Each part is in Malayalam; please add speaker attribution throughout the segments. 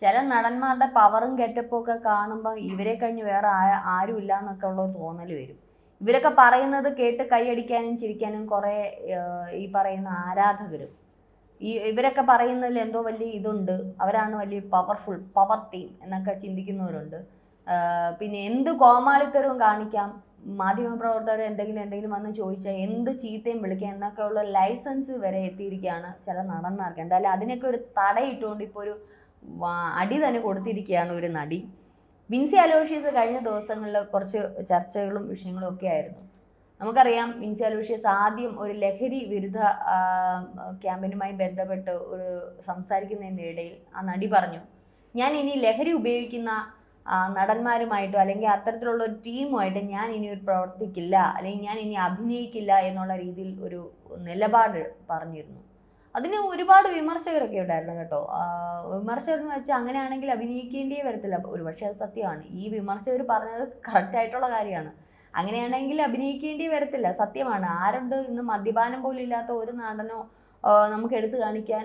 Speaker 1: ചില നടന്മാരുടെ പവറും ഗെറ്റപ്പും ഒക്കെ കാണുമ്പോൾ ഇവരെ കഴിഞ്ഞ് വേറെ ആരും ഇല്ല എന്നൊക്കെ ഉള്ള തോന്നൽ വരും. ഇവരൊക്കെ പറയുന്നത് കേട്ട് കൈയടിക്കാനും ചിരിക്കാനും കുറേ ഈ പറയുന്ന ആരാധകരും ഇവരൊക്കെ പറയുന്നതിൽ എന്തോ വലിയ ഇതുണ്ട്, അവരാണ് വലിയ പവർ ടീം എന്നൊക്കെ ചിന്തിക്കുന്നവരുണ്ട്. പിന്നെ എന്ത് കോമാളിത്തരവും കാണിക്കാം, മാധ്യമപ്രവർത്തകർ എന്തെങ്കിലും വന്ന് ചോദിച്ചാൽ എന്ത് ചീത്തയും വിളിക്കാം എന്നൊക്കെ ഉള്ള ലൈസൻസ് വരെ എത്തിയിരിക്കുകയാണ് ചില നടന്മാർക്ക്. എന്തായാലും അതിനൊക്കെ ഒരു തടയിട്ടുകൊണ്ട് ഇപ്പോൾ ഒരു അടി തന്നെ കൊടുത്തിരിക്കുകയാണ് ഒരു നടി. വിൻസി അലോഷ്യസ് കഴിഞ്ഞ ദിവസങ്ങളിൽ കുറച്ച് ചർച്ചകളും വിഷയങ്ങളും ഒക്കെ ആയിരുന്നു. നമുക്കറിയാം വിൻസി അലോഷ്യസ് ആദ്യം ഒരു ലഹരി വിരുദ്ധ ക്യാമ്പയിനുമായി ബന്ധപ്പെട്ട് ഒരു സംസാരിക്കുന്നതിൻ്റെ ഇടയിൽ ആ നടി പറഞ്ഞു, ഞാൻ ഇനി ലഹരി ഉപയോഗിക്കുന്ന നടന്മാരുമായിട്ടോ അല്ലെങ്കിൽ അത്തരത്തിലുള്ള ഒരു ടീമുമായിട്ട് ഞാൻ ഇനി ഒരു പ്രവർത്തിക്കില്ല, അല്ലെങ്കിൽ ഞാൻ ഇനി അഭിനയിക്കില്ല എന്നുള്ള രീതിയിൽ ഒരു നിലപാട് പറഞ്ഞിരുന്നു. അതിന് ഒരുപാട് വിമർശകരൊക്കെ ഉണ്ടായിരുന്നു കേട്ടോ. വിമർശകർ എന്ന് വെച്ചാൽ അങ്ങനെയാണെങ്കിൽ അഭിനയിക്കേണ്ടേ വരത്തില്ല. ഒരുപക്ഷെ അത് സത്യമാണ്. ഈ വിമർശകർ പറഞ്ഞത് കറക്റ്റായിട്ടുള്ള കാര്യമാണ്. അങ്ങനെയാണെങ്കിൽ അഭിനയിക്കേണ്ടി വരത്തില്ല, സത്യമാണ്. ആരുണ്ട് ഇന്ന് മദ്യപാനം പോലും ഇല്ലാത്ത ഒരു നടനോ നമുക്ക് എടുത്തു കാണിക്കാൻ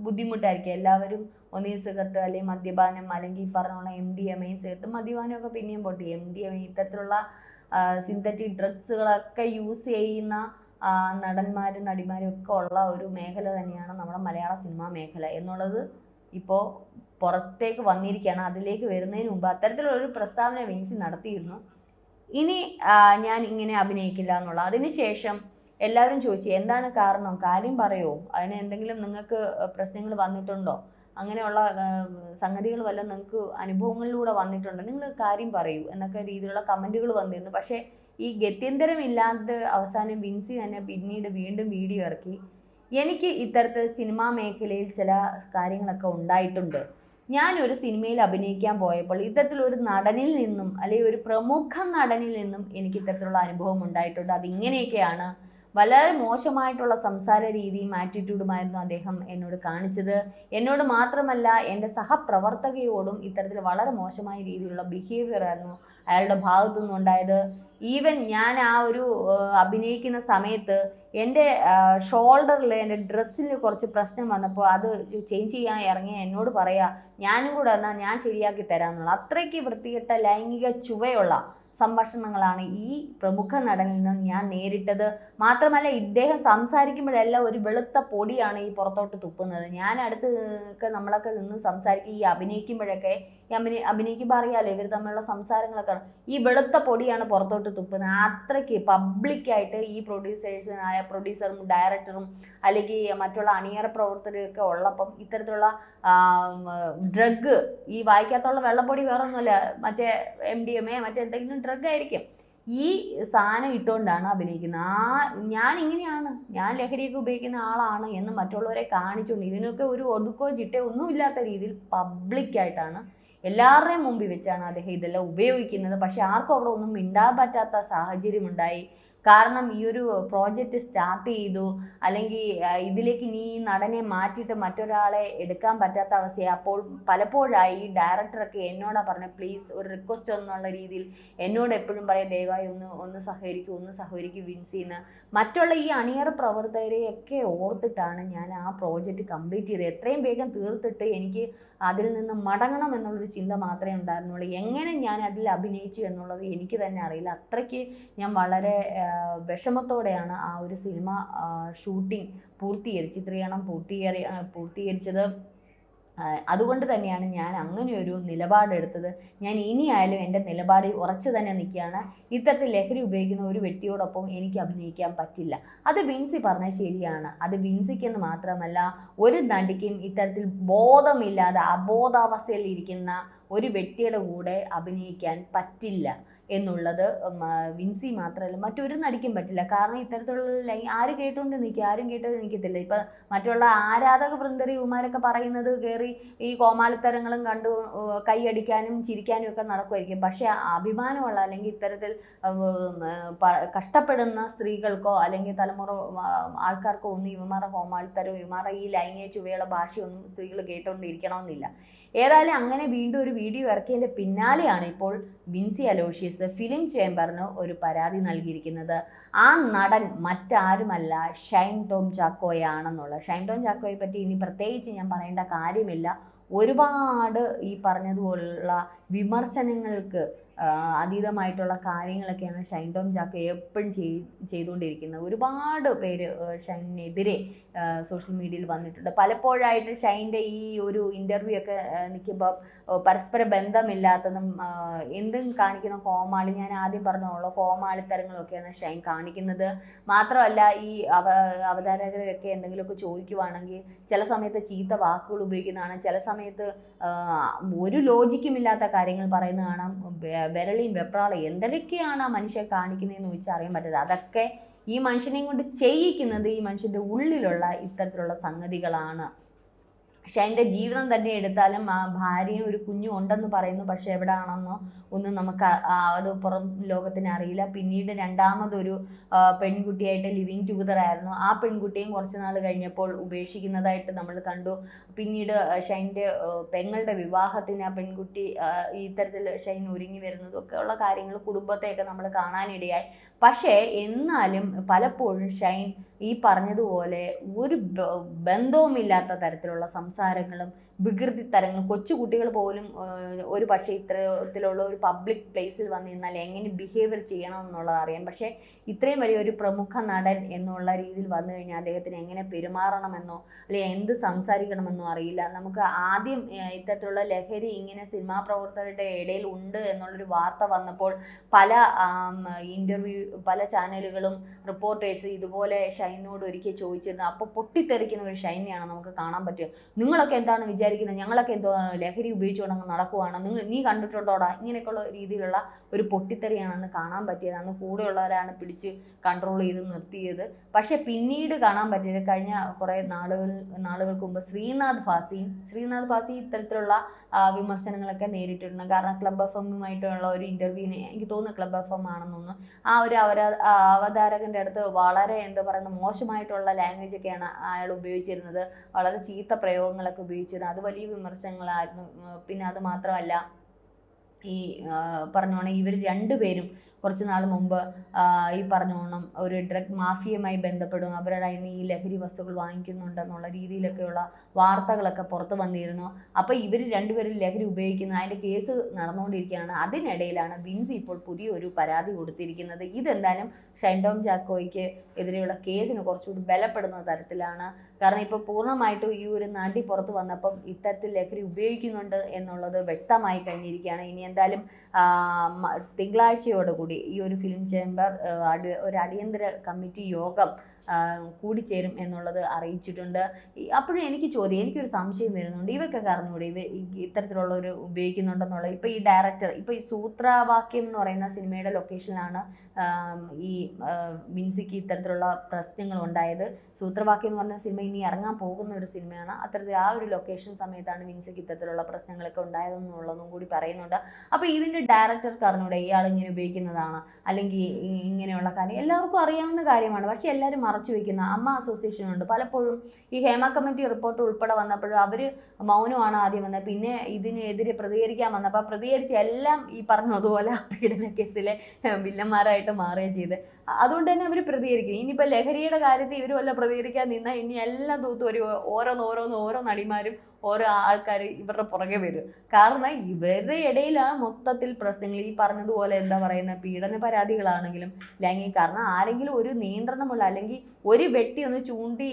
Speaker 1: ബുദ്ധിമുട്ടായിരിക്കും. എല്ലാവരും ഒന്നീ സിഗരറ്റ് അല്ലെങ്കിൽ മദ്യപാനം അല്ലെങ്കിൽ ഈ പറഞ്ഞ MDMA സിഗരറ്റ് മദ്യപാനമൊക്കെ പിന്നെയും പോട്ടെ, MDMA ഇത്തരത്തിലുള്ള സിന്തറ്റിക് ഡ്രഗ്സുകളൊക്കെ യൂസ് ചെയ്യുന്ന നടന്മാരും നടിമാരും ഒക്കെ ഉള്ള ഒരു മേഖല തന്നെയാണ് നമ്മുടെ മലയാള സിനിമാ മേഖല എന്നുള്ളത് ഇപ്പോൾ പുറത്തേക്ക് വന്നിരിക്കുകയാണ്. അതിലേക്ക് വരുന്നതിന് മുമ്പ് അത്തരത്തിലുള്ളൊരു പ്രസ്താവന വിൻസി നടത്തിയിരുന്നു, ഇനി ഞാൻ ഇങ്ങനെ അഭിനയിക്കില്ല എന്നുള്ള. അതിനുശേഷം എല്ലാവരും ചോദിച്ചു എന്താണ് കാരണം, കാര്യം പറയുമോ, അതിന് എന്തെങ്കിലും നിങ്ങൾക്ക് പ്രശ്നങ്ങൾ വന്നിട്ടുണ്ടോ, അങ്ങനെയുള്ള സംഗതികൾ വല്ലതും നിങ്ങൾക്ക് അനുഭവങ്ങളിലൂടെ വന്നിട്ടുണ്ടോ, നിങ്ങൾ കാര്യം പറയൂ എന്നൊക്കെ രീതിയിലുള്ള കമൻറ്റുകൾ വന്നിരുന്നു. പക്ഷേ ഈ ഗത്യന്തരമില്ലാതെ അവസാനം വിൻസി തന്നെ പിന്നീട് വീണ്ടും വീഡിയോ ഇറക്കി, എനിക്ക് ഇത്തരത്തിൽ സിനിമാ മേഖലയിൽ ചില കാര്യങ്ങളൊക്കെ ഉണ്ടായിട്ടുണ്ട്. ഞാനൊരു സിനിമയിൽ അഭിനയിക്കാൻ പോയപ്പോൾ ഇത്തരത്തിലൊരു നടനിൽ നിന്നും അല്ലെങ്കിൽ ഒരു പ്രമുഖ നടനിൽ നിന്നും എനിക്ക് ഇത്തരത്തിലുള്ള അനുഭവം ഉണ്ടായിട്ടുണ്ട്. അതിങ്ങനെയൊക്കെയാണ്, വളരെ മോശമായിട്ടുള്ള സംസാര രീതിയും ആറ്റിറ്റ്യൂഡുമായിരുന്നു അദ്ദേഹം എന്നോട് കാണിച്ചത്. എന്നോട് മാത്രമല്ല എൻ്റെ സഹപ്രവർത്തകയോടും ഇത്തരത്തിൽ വളരെ മോശമായ രീതിയിലുള്ള ബിഹേവിയർ ആയിരുന്നു അയാളുടെ ഭാഗത്തു നിന്നുണ്ടായത്. ഈവൻ ഞാൻ ആ ഒരു അഭിനയിക്കുന്ന സമയത്ത് എൻ്റെ ഷോൾഡറിൽ എൻ്റെ ഡ്രസ്സിൽ കുറച്ച് പ്രശ്നം വന്നപ്പോൾ അത് ചേഞ്ച് ചെയ്യാൻ ഇറങ്ങിയ എന്നോട് പറയാ ഞാനും കൂടെ എന്നാൽ ഞാൻ ശരിയാക്കി തരാമെന്നുള്ള അത്രയ്ക്ക് വൃത്തികെട്ട ലൈംഗിക ചുവയുള്ള സംഭാഷണങ്ങളാണ് ഈ പ്രമുഖ നടനിൽ നിന്ന് ഞാൻ നേരിട്ടത്. മാത്രമല്ല ഇദ്ദേഹം സംസാരിക്കുമ്പോഴെല്ലാം ഒരു വെളുത്ത പൊടിയാണ് ഈ പുറത്തോട്ട് തുപ്പുന്നത്. ഞാൻ അടുത്ത് നമ്മളൊക്കെ നിന്ന് സംസാരിക്കും, ഈ അഭിനയിക്കുമ്പോഴൊക്കെ അഭിനയിക്കുമ്പോൾ അറിയാലോ ഇവർ തമ്മിലുള്ള സംസാരങ്ങളൊക്കെ, ഈ വെളുത്ത പൊടിയാണ് പുറത്തോട്ട് തുപ്പുന്നത്. അത്രയ്ക്ക് പബ്ലിക്കായിട്ട് ഈ പ്രൊഡ്യൂസറും ഡയറക്ടറും അല്ലെങ്കിൽ മറ്റുള്ള അണിയറ പ്രവർത്തകരൊക്കെ ഉള്ളപ്പം ഇത്തരത്തിലുള്ള ഡ്രഗ്, ഈ വായിക്കാത്തുള്ള വെള്ളപ്പൊടി വേറൊന്നുമല്ല, മറ്റേ MDMA മറ്റെന്തെങ്കിലും ഡ്രഗ് ആയിരിക്കും, ഈ സാധനം ഇട്ടുകൊണ്ടാണ് അഭിനയിക്കുന്നത്. ഞാൻ ഇങ്ങനെയാണ്, ഞാൻ ലഹരിയൊക്കെ ഉപയോഗിക്കുന്ന ആളാണ് എന്ന് മറ്റുള്ളവരെ കാണിച്ചുകൊണ്ട് ഇതിനൊക്കെ ഒരു ഒടുക്കോ ചിട്ടയോ ഒന്നുമില്ലാത്ത രീതിയിൽ പബ്ലിക്കായിട്ടാണ് എല്ലാവരുടെയും മുമ്പിൽ വെച്ചാണ് അദ്ദേഹം ഇതെല്ലാം ഉപയോഗിക്കുന്നത്. പക്ഷെ ആർക്കും അവിടെ ഒന്നും മിണ്ടാൻ പറ്റാത്ത സാഹചര്യം ഉണ്ടായി. കാരണം ഈ ഒരു പ്രോജക്റ്റ് സ്റ്റാർട്ട് ചെയ്തു, അല്ലെങ്കിൽ ഇതിലേക്ക് നീ നടനെ മാറ്റിയിട്ട് മറ്റൊരാളെ എടുക്കാൻ പറ്റാത്ത അവസ്ഥയായി. അപ്പോൾ പലപ്പോഴായി ഈ ഡയറക്ടറൊക്കെ എന്നോടാ പറഞ്ഞത്, പ്ലീസ് ഒരു റിക്വസ്റ്റ് എന്നുള്ള രീതിയിൽ എന്നോട് എപ്പോഴും പറയാം, ദയവായി ഒന്ന് സഹകരിക്കും വിൻസിന്ന്. മറ്റുള്ള ഈ അണിയറ പ്രവർത്തകരെയൊക്കെ ഓർത്തിട്ടാണ് ഞാൻ ആ പ്രോജക്റ്റ് കംപ്ലീറ്റ് ചെയ്തത്. എത്രയും വേഗം തീർത്തിട്ട് എനിക്ക് അതിൽ നിന്ന് മടങ്ങണം എന്നുള്ളൊരു ചിന്ത മാത്രമേ ഉണ്ടായിരുന്നുള്ളൂ. എങ്ങനെ ഞാൻ അതിൽ അഭിനയിച്ചു എന്നുള്ളത് എനിക്ക് തന്നെ അറിയില്ല. അത്രയ്ക്ക് ഞാൻ വളരെ വിഷമത്തോടെയാണ് ആ ഒരു സിനിമ ഷൂട്ടിംഗ് ചിത്രീകരണം പൂർത്തീകരിച്ചത്. അതുകൊണ്ട് തന്നെയാണ് ഞാൻ അങ്ങനെ ഒരു നിലപാടെടുത്തത്. ഞാൻ ഇനിയായാലും എൻ്റെ നിലപാടിൽ ഉറച്ചു തന്നെ നിൽക്കുകയാണ്. ഇത്തരത്തിൽ ലഹരി ഉപയോഗിക്കുന്ന ഒരു വ്യക്തിയോടൊപ്പം എനിക്ക് അഭിനയിക്കാൻ പറ്റില്ല. അത് വിൻസി പറഞ്ഞത് ശരിയാണ്. അത് വിൻസിക്കെന്ന് മാത്രമല്ല ഒരു നടിക്കും ഇത്തരത്തിൽ ബോധമില്ലാതെ അബോധാവസ്ഥയിൽ ഇരിക്കുന്ന ഒരു വ്യക്തിയുടെ കൂടെ അഭിനയിക്കാൻ പറ്റില്ല എന്നുള്ളത് വിൻസി മാത്രമല്ല മറ്റൊരു നടിക്കും പറ്റില്ല. കാരണം ഇത്തരത്തിലുള്ള ആരും കേട്ടുകൊണ്ട് നിൽക്കത്തില്ല. ഇപ്പം മറ്റുള്ള ആരാധക വൃന്ദരിമാരൊക്കെ പറയുന്നത് കയറി ഈ കോമാളിത്തരങ്ങളും കണ്ടു കൈയടിക്കാനും ചിരിക്കാനും ഒക്കെ നടക്കുമായിരിക്കും. പക്ഷെ അഭിമാനമുള്ള അല്ലെങ്കിൽ ഇത്തരത്തിൽ കഷ്ടപ്പെടുന്ന സ്ത്രീകൾക്കോ അല്ലെങ്കിൽ തലമുറ ആൾക്കാർക്കോ ഒന്നും ഇവന്മാരുടെ കോമാളിത്തരവും ഇവന്മാരുടെ ഈ ലൈംഗിക ചുവയുള്ള ഭാഷയൊന്നും സ്ത്രീകൾ കേട്ടുകൊണ്ടിരിക്കണമെന്നില്ല. ഏതായാലും അങ്ങനെ വീണ്ടും ഒരു വീഡിയോ ഇറക്കിയതിൻ്റെ പിന്നാലെയാണ് ഇപ്പോൾ വിൻസി അലോഷ്യസ് ഫിലിം ചേംബറിന് ഒരു പരാതി നൽകിയിരിക്കുന്നത്. ആ നടൻ മറ്റാരുമല്ല ഷൈൻ ടോം ചാക്കോയാണെന്നുള്ളത്. ഷൈൻ ടോം ചാക്കോയെ പറ്റി ഇനി പ്രത്യേകിച്ച് ഞാൻ പറയേണ്ട കാര്യമില്ല. ഒരുപാട് ഈ പറഞ്ഞതുപോലുള്ള വിമർശനങ്ങൾക്ക് അതീതമായിട്ടുള്ള കാര്യങ്ങളൊക്കെയാണ് ഷൈൻ ടോം ചാക്കോ എപ്പോഴും ചെയ്തുകൊണ്ടിരിക്കുന്നത്. ഒരുപാട് പേര് ഷൈനിനെതിരെ സോഷ്യൽ മീഡിയയിൽ വന്നിട്ടുണ്ട്. പലപ്പോഴായിട്ട് ഷൈൻ്റെ ഈ ഒരു ഇൻ്റർവ്യൂ ഒക്കെ നിൽക്കുമ്പോൾ പരസ്പര ബന്ധമില്ലാത്തതും എന്തും കാണിക്കുന്ന കോമാളി, ഞാൻ ആദ്യം പറഞ്ഞോളൂ, കോമാളിത്തരങ്ങളൊക്കെയാണ് ഷൈൻ കാണിക്കുന്നത്. മാത്രമല്ല ഈ അവതാരകരൊക്കെ എന്തെങ്കിലുമൊക്കെ ചോദിക്കുവാണെങ്കിൽ ചില സമയത്ത് ചീത്ത വാക്കുകൾ ഉപയോഗിക്കുന്നതാണ്, ചില സമയത്ത് ഒരു ലോജിക്കുമില്ലാത്ത കാര്യങ്ങൾ പറയുന്നത് കാണാം. വിരളിയും വെപ്രാളയും എന്തൊക്കെയാണ് ആ മനുഷ്യൻ കാണിക്കുന്നതെന്ന് ചോദിച്ചാൽ അറിയാൻ പറ്റരുത്. അതൊക്കെ ഈ മനുഷ്യനെയും കൊണ്ട് ചെയ്യിക്കുന്നത് ഈ മനുഷ്യൻ്റെ ഉള്ളിലുള്ള ഇത്തരത്തിലുള്ള സംഗതികളാണ്. ഷൈൻ്റെ ജീവിതം തന്നെ എടുത്താലും ആ ഭാര്യയും ഒരു കുഞ്ഞും ഉണ്ടെന്ന് പറയുന്നു. പക്ഷെ എവിടെയാണെന്നോ ഒന്നും നമുക്ക് അത് പുറം ലോകത്തിന് അറിയില്ല. പിന്നീട് രണ്ടാമതൊരു പെൺകുട്ടിയായിട്ട് ലിവിങ് ടുഗദർ ആയിരുന്നു. ആ പെൺകുട്ടിയും കുറച്ച് നാൾ കഴിഞ്ഞപ്പോൾ ഉപേക്ഷിക്കുന്നതായിട്ട് നമ്മൾ കണ്ടു. പിന്നീട് ഷൈൻ്റെ പെങ്ങളുടെ വിവാഹത്തിന് ആ പെൺകുട്ടി ഇത്തരത്തിൽ ഷൈൻ ഒരുങ്ങി വരുന്നതൊക്കെ ഉള്ള കാര്യങ്ങൾ കുടുംബത്തെയൊക്കെ നമ്മൾ കാണാനിടയായി. പക്ഷേ എന്നാലും പലപ്പോഴും ഷൈൻ ഈ പറഞ്ഞതുപോലെ ഒരു ബന്ധവുമില്ലാത്ത തരത്തിലുള്ള സംസാരങ്ങളും വികൃതി തരങ്ങളും, കൊച്ചു കുട്ടികൾ പോലും ഒരു പക്ഷേ ഇത്തരത്തിലുള്ള ഒരു പബ്ലിക് പ്ലേസിൽ വന്ന് നിന്നാൽ എങ്ങനെ ബിഹേവിയർ ചെയ്യണം എന്നുള്ളത് അറിയാം. പക്ഷേ ഇത്രയും വലിയൊരു പ്രമുഖ നടൻ എന്നുള്ള രീതിയിൽ വന്നു കഴിഞ്ഞാൽ അദ്ദേഹത്തിന് എങ്ങനെ പെരുമാറണമെന്നോ അല്ലെങ്കിൽ എന്ത് സംസാരിക്കണമെന്നോ അറിയില്ല. നമുക്ക് ആദ്യം ഇത്തരത്തിലുള്ള ലഹരി ഇങ്ങനെ സിനിമാ പ്രവർത്തകരുടെ ഇടയിൽ ഉണ്ട് എന്നുള്ളൊരു വാർത്ത വന്നപ്പോൾ പല ഇൻ്റർവ്യൂ പല ചാനലുകളും റിപ്പോർട്ടേഴ്സ് ഇതുപോലെ ഷൈനോട് ഒരിക്കൽ ചോദിച്ചിരുന്നു. അപ്പോൾ പൊട്ടിത്തെറിക്കുന്ന ഒരു ഷൈനെയാണ് നമുക്ക് കാണാൻ പറ്റുക. നിങ്ങളൊക്കെ എന്താണ് വിചാരിക്കുന്നത്, ഞങ്ങളൊക്കെ എന്തോ ലഹരി ഉപയോഗിച്ചുകൊണ്ട് നടക്കുവാണ്, നീ കണ്ടിട്ടുണ്ടോടാ, ഇങ്ങനെയൊക്കെയുള്ള രീതിയിലുള്ള ഒരു പൊട്ടിത്തെറിയാണെന്ന് കാണാൻ പറ്റിയത്. അന്ന് കൂടെയുള്ളവരാണ് പിടിച്ച് കൺട്രോൾ ചെയ്ത് നിർത്തിയത്. പക്ഷെ പിന്നീട് കാണാൻ പറ്റിയത് കഴിഞ്ഞ കുറേ നാളുകൾക്ക് മുമ്പ് ശ്രീനാഥ് ഭാസി ഇത്തരത്തിലുള്ള വിമർശനങ്ങളൊക്കെ നേരിട്ടിട്ടുണ്ട്. കാരണം ക്ലബ് എഫ് എമ്മുമായിട്ടുള്ള ഒരു ഇൻ്റർവ്യൂവിന്, എനിക്ക് തോന്നുന്നു ക്ലബ് എഫ് എം ആണെന്ന് തോന്നുന്നു, ആ ഒരു അവതാരകൻ്റെ അടുത്ത് വളരെ എന്താ പറയുക മോശമായിട്ടുള്ള ലാംഗ്വേജ് ഒക്കെയാണ് അയാൾ ഉപയോഗിച്ചിരുന്നത്. വളരെ ചീത്ത പ്രയോഗങ്ങളൊക്കെ ഉപയോഗിച്ചിരുന്നത്. അത് വലിയ വിമർശനങ്ങളായിരുന്നു. പിന്നെ അത് മാത്രമല്ല ഈ പറഞ്ഞോണം ഇവർ രണ്ടുപേരും കുറച്ച് നാൾ മുമ്പ് ഈ പറഞ്ഞോണം ഒരു ഡ്രഗ് മാഫിയയുമായി ബന്ധപ്പെടും, അവരുടെ കയ്യിൽ നിന്ന് ഈ ലഹരി വസ്തുക്കൾ വാങ്ങിക്കുന്നുണ്ടെന്നുള്ള രീതിയിലൊക്കെയുള്ള വാർത്തകളൊക്കെ പുറത്ത് വന്നിരുന്നു. അപ്പോൾ ഇവർ രണ്ടുപേരും ലഹരി ഉപയോഗിക്കുന്ന അതിൻ്റെ കേസ് നടന്നുകൊണ്ടിരിക്കുകയാണ്. അതിനിടയിലാണ് വിൻസി ഇപ്പോൾ പുതിയൊരു പരാതി കൊടുത്തിരിക്കുന്നത്. ഇതെന്തായാലും ഷൈൻ ടോം ചാക്കോയ്ക്ക് എതിരെയുള്ള കേസിന് കുറച്ചുകൂടി ബലപ്പെടുന്ന തരത്തിലാണ്. കാരണം ഇപ്പോൾ പൂർണ്ണമായിട്ടും ഈ ഒരു നടി പുറത്ത് വന്നപ്പം ഇത്തരത്തിൽ ലഹരി ഉപയോഗിക്കുന്നുണ്ട് എന്നുള്ളത് വ്യക്തമായി കഴിഞ്ഞിരിക്കുകയാണ്. ഇനി എന്തായാലും തിങ്കളാഴ്ചയോടുകൂടി ഈ ഒരു ഫിലിം ചേംബർ ഒരു അടിയന്തര കമ്മിറ്റി യോഗം കൂടിച്ചേരും എന്നുള്ളത് അറിയിച്ചിട്ടുണ്ട്. അപ്പോഴും എനിക്കൊരു സംശയം വരുന്നുണ്ട്, ഇവർക്കൊക്കെ അറിഞ്ഞുകൂടെ ഇത്തരത്തിലുള്ള ഒരു ഉപയോഗിക്കുന്നുണ്ടെന്നുള്ളത്. ഇപ്പോൾ ഈ ഡയറക്ടർ, ഇപ്പോൾ ഈ സൂത്രവാക്യം എന്ന് പറയുന്ന സിനിമയുടെ ലൊക്കേഷനിലാണ് ഈ വിൻസിക്ക് ഇത്തരത്തിലുള്ള പ്രശ്നങ്ങൾ ഉണ്ടായത്. സൂത്രവാക്യം എന്ന് പറഞ്ഞ സിനിമ ഇനി ഇറങ്ങാൻ പോകുന്ന ഒരു സിനിമയാണ്. അത്തരത്തിൽ ആ ഒരു ലൊക്കേഷൻ സമയത്താണ് വിൻസിക്ക് ഇത്തരത്തിലുള്ള പ്രശ്നങ്ങളൊക്കെ ഉണ്ടായതെന്നുള്ളതും കൂടി പറയുന്നുണ്ട്. അപ്പോൾ ഇതിൻ്റെ ഡയറക്ടർക്ക് അറിഞ്ഞൂടെ ഇയാൾ ഇങ്ങനെ ഉപയോഗിക്കുന്നതാണ് അല്ലെങ്കിൽ ഇങ്ങനെയുള്ള കാര്യം എല്ലാവർക്കും അറിയാവുന്ന കാര്യമാണ്. പക്ഷേ എല്ലാവരും മറച്ചു വയ്ക്കുന്ന അമ്മ അസോസിയേഷൻ ഉണ്ട്. പലപ്പോഴും ഈ ഹേമ കമ്മിറ്റി റിപ്പോർട്ട് ഉൾപ്പെടെ വന്നപ്പോഴും അവർ മൗനമാണ് ആദ്യം വന്നത്. പിന്നെ ഇതിനെതിരെ പ്രതികരിക്കാൻ വന്നപ്പോൾ പ്രതികരിച്ച് എല്ലാം ഈ പറഞ്ഞതുപോലെ പീഡന കേസിലെ വില്ലന്മാരായിട്ട് മാറുകയും ചെയ്ത്. അതുകൊണ്ട് തന്നെ അവർ പ്രതികരിക്കും. ഇനിയിപ്പോൾ ലഹരിയുടെ കാര്യത്തിൽ ഇവർ വല്ല പ്രതികരിക്കാൻ നിന്നാൽ ഇനി എല്ലാം തൂത്തും ഓരോ നടിമാരും ഓരോ ആൾക്കാർ ഇവരുടെ പുറകെ വരും. കാരണം ഇവരുടെ ഇടയിലാണ് മൊത്തത്തിൽ പ്രശ്നങ്ങൾ. ഈ പറഞ്ഞതുപോലെ എന്താ പറയുന്ന പീഡന പരാതികളാണെങ്കിലും ലൈംഗിക, കാരണം ആരെങ്കിലും ഒരു നിയന്ത്രണമുള്ള അല്ലെങ്കിൽ ഒരു വ്യക്തി ഒന്ന് ചൂണ്ടി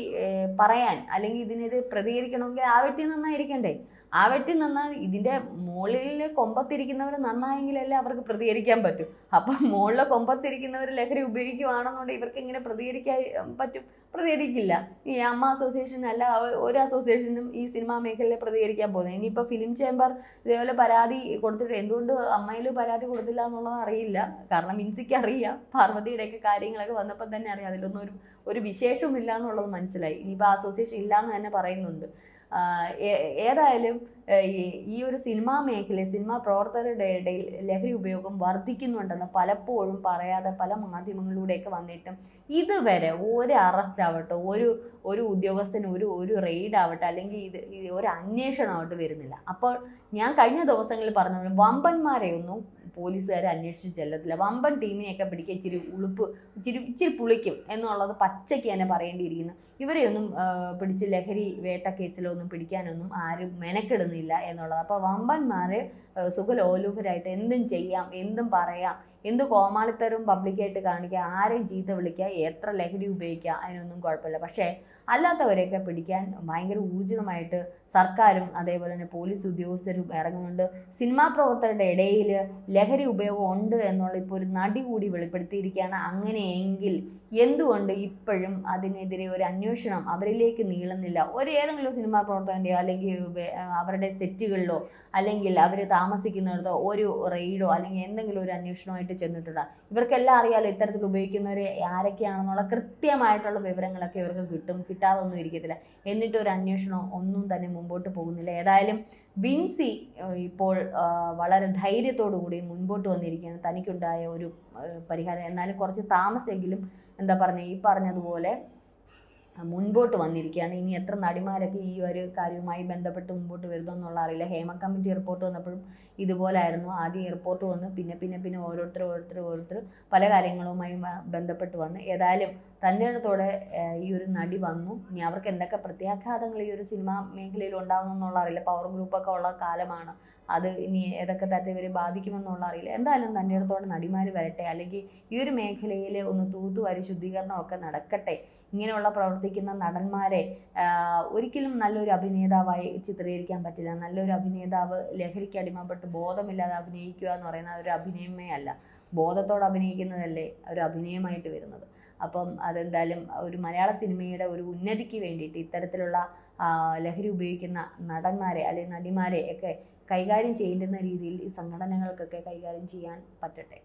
Speaker 1: പറയാൻ അല്ലെങ്കിൽ ഇതിനെതിരെ പ്രതികരിക്കണമെങ്കിൽ ആ വ്യക്തി നന്നായിരിക്കണ്ടേ. ആ വ്യക്തി നന്നാൽ ഇതിൻ്റെ മുകളിൽ കൊമ്പത്തിരിക്കുന്നവർ നന്നായെങ്കിലല്ലേ അവർക്ക് പ്രതികരിക്കാൻ പറ്റും. അപ്പം മുകളിലെ കൊമ്പത്തിരിക്കുന്നവർ ലഹരി ഉപയോഗിക്കുകയാണെന്നുണ്ടെങ്കിൽ ഇവർക്ക് എങ്ങനെ പ്രതികരിക്കാൻ പറ്റും? പ്രതികരിക്കില്ല. ഈ അമ്മ അസോസിയേഷൻ അല്ല ഒരു അസോസിയേഷനും ഈ സിനിമാ മേഖലയിൽ പ്രതികരിക്കാൻ പോകുന്നത്. ഇനിയിപ്പോൾ ഫിലിം ചേംബർ ഇതേപോലെ പരാതി കൊടുത്തിട്ട് എന്തുകൊണ്ട് അമ്മയിൽ പരാതി കൊടുത്തില്ല എന്നുള്ളത് അറിയില്ല. കാരണം വിൻസിക്ക് അറിയാം, പാർവതിയുടെയൊക്കെ കാര്യങ്ങളൊക്കെ വന്നപ്പോൾ തന്നെ അറിയാം അതിലൊന്നും ഒരു വിശേഷമില്ല എന്നുള്ളത് മനസ്സിലായി. ഇനിയിപ്പോൾ അസോസിയേഷൻ ഇല്ലയെന്ന് തന്നെ പറയുന്നുണ്ട്. ഏതായാലും ഈ ഒരു സിനിമാ മേഖലയിൽ സിനിമാ പ്രവർത്തകരുടെ ഇടയിൽ ലഹരി ഉപയോഗം വർദ്ധിക്കുന്നുണ്ടെന്ന് പലപ്പോഴും പറയാതെ പല മാധ്യമങ്ങളിലൂടെയൊക്കെ വന്നിട്ടും ഇതുവരെ ഒരു അറസ്റ്റ് ആവട്ടെ, ഒരു ഉദ്യോഗസ്ഥന് ഒരു റെയ്ഡ് ആവട്ടെ അല്ലെങ്കിൽ ഒരു അന്വേഷണം ആവട്ടെ വരുന്നില്ല. അപ്പോൾ ഞാൻ കഴിഞ്ഞ ദിവസങ്ങളിൽ പറഞ്ഞ വമ്പന്മാരെയൊന്നും പോലീസുകാർ അന്വേഷിച്ച് ചെല്ലത്തില്ല. വമ്പൻ ടീമിനെയൊക്കെ പിടിക്കുക ഇച്ചിരി ഇച്ചിരി പുളിക്കും എന്നുള്ളത് പച്ചയ്ക്ക് തന്നെ പറയേണ്ടിയിരിക്കുന്നു. ഇവരെയൊന്നും പിടിച്ച് ലഹരി വേട്ട കേസിലൊന്നും പിടിക്കാനൊന്നും ആരും മെനക്കെടുന്നില്ല എന്നുള്ളത്. അപ്പോൾ വമ്പന്മാരെ സുഖലോലുപരായിട്ട് എന്തും ചെയ്യാം, എന്തും പറയാം, എന്ത് കോമാളിത്തരവും പബ്ലിക്കായിട്ട് കാണിക്കുക, ആരെയും ചീത്ത വിളിക്കുക, എത്ര ലഹരി ഉപയോഗിക്കുക, അതിനൊന്നും കുഴപ്പമില്ല. പക്ഷേ അല്ലാത്തവരെയൊക്കെ പിടിക്കാൻ ഭയങ്കര ഊർജിതമായിട്ട് സർക്കാരും അതേപോലെ തന്നെ പോലീസ് ഉദ്യോഗസ്ഥരും ഇറങ്ങുന്നുണ്ട്. സിനിമാ പ്രവർത്തകരുടെ ഇടയിൽ ലഹരി ഉപയോഗം ഉണ്ട് എന്നുള്ള ഇപ്പോൾ ഒരു നടി കൂടി വെളിപ്പെടുത്തിയിരിക്കുകയാണ്. അങ്ങനെയെങ്കിൽ എന്തുകൊണ്ട് ഇപ്പോഴും അതിനെതിരെ ഒരു അന്വേഷണം അവരിലേക്ക് നീളുന്നില്ല? ഏതെങ്കിലും സിനിമാ പ്രവർത്തകൻ്റെയോ അല്ലെങ്കിൽ അവരുടെ സെറ്റുകളിലോ അല്ലെങ്കിൽ അവർ താമസിക്കുന്നിടത്തോ ഒരു റെയ്ഡോ അല്ലെങ്കിൽ എന്തെങ്കിലും ഒരു അന്വേഷണമായിട്ട് ചെന്നിട്ടുണ്ടോ? ഇവർക്കെല്ലാം അറിയാലോ ഇത്തരത്തിൽ ഉപയോഗിക്കുന്നവർ ആരൊക്കെയാണെന്നുള്ള കൃത്യമായിട്ടുള്ള വിവരങ്ങളൊക്കെ ഇവർക്ക് കിട്ടും. കിട്ടാതൊന്നും ഇരിക്കത്തില്ല. എന്നിട്ട് ഒരു അന്വേഷണം ഒന്നും തന്നെ മുമ്പോട്ട് പോകുന്നില്ല. ഏതായാലും ബിൻസി ഇപ്പോൾ വളരെ ധൈര്യത്തോടു കൂടി മുൻപോട്ട് വന്നിരിക്കുകയാണ്. തനിക്കുണ്ടായ ഒരു പരിഹാരം, എന്നാലും കുറച്ച് താമസമെങ്കിലും എന്താ പറഞ്ഞ ഈ പറഞ്ഞതുപോലെ മുൻപോട്ട് വന്നിരിക്കുകയാണ്. ഇനി എത്ര നടിമാരൊക്കെ ഈ ഒരു കാര്യവുമായി ബന്ധപ്പെട്ട് മുമ്പോട്ട് വരുമെന്നുള്ള അറിയില്ല. ഹേമ കമ്മിറ്റി റിപ്പോർട്ട് വന്നപ്പോഴും ഇതുപോലായിരുന്നു. ആദ്യം റിപ്പോർട്ട് വന്ന് പിന്നെ ഓരോരുത്തർ പല കാര്യങ്ങളുമായി ബന്ധപ്പെട്ട് വന്ന് ഏതായാലും തൻ്റെ അടുത്തോടെ ഈ ഒരു നടി വന്നു. ഇനി അവർക്ക് എന്തൊക്കെ പ്രത്യാഘാതങ്ങൾ ഈ ഒരു സിനിമാ മേഖലയിൽ ഉണ്ടാകുമെന്നുള്ള അറിയില്ല. പവർ ഗ്രൂപ്പൊക്കെ ഉള്ള കാലമാണ്. അത് ഇനി ഏതൊക്കെ തരത്തിൽ ഇവരെ ബാധിക്കുമെന്നുള്ള അറിയില്ല. എന്തായാലും തൻ്റെ അടുത്തോടെ നടിമാർ വരട്ടെ, അല്ലെങ്കിൽ ഈ ഒരു മേഖലയിൽ ഒന്ന് തൂത്തുവാരി ശുദ്ധീകരണമൊക്കെ നടക്കട്ടെ. ഇങ്ങനെയുള്ള പ്രവർത്തിക്കുന്ന നടന്മാരെ ഒരിക്കലും നല്ലൊരു അഭിനേതാവായി ചിത്രീകരിക്കാൻ പറ്റില്ല. നല്ലൊരു അഭിനേതാവ് ലഹരിക്ക് അടിമപ്പെട്ട് ബോധമില്ലാതെ അഭിനയിക്കുക എന്ന് പറയുന്നത് ഒരു അഭിനയമേ അല്ല. ബോധത്തോടെ അഭിനയിക്കുന്നതല്ലേ ഒരു അഭിനയമായിട്ട് വരുന്നത്. അപ്പം അതെന്തായാലും ഒരു മലയാള സിനിമയുടെ ഒരു ഉന്നതിക്ക് വേണ്ടിയിട്ട് ഇത്തരത്തിലുള്ള ലഹരി ഉപയോഗിക്കുന്ന നടന്മാരെ അല്ലെങ്കിൽ നടിമാരെ ഒക്കെ കൈകാര്യം ചെയ്യേണ്ടുന്ന രീതിയിൽ ഈ സംഘടനകൾക്കൊക്കെ കൈകാര്യം ചെയ്യാൻ പറ്റട്ടെ.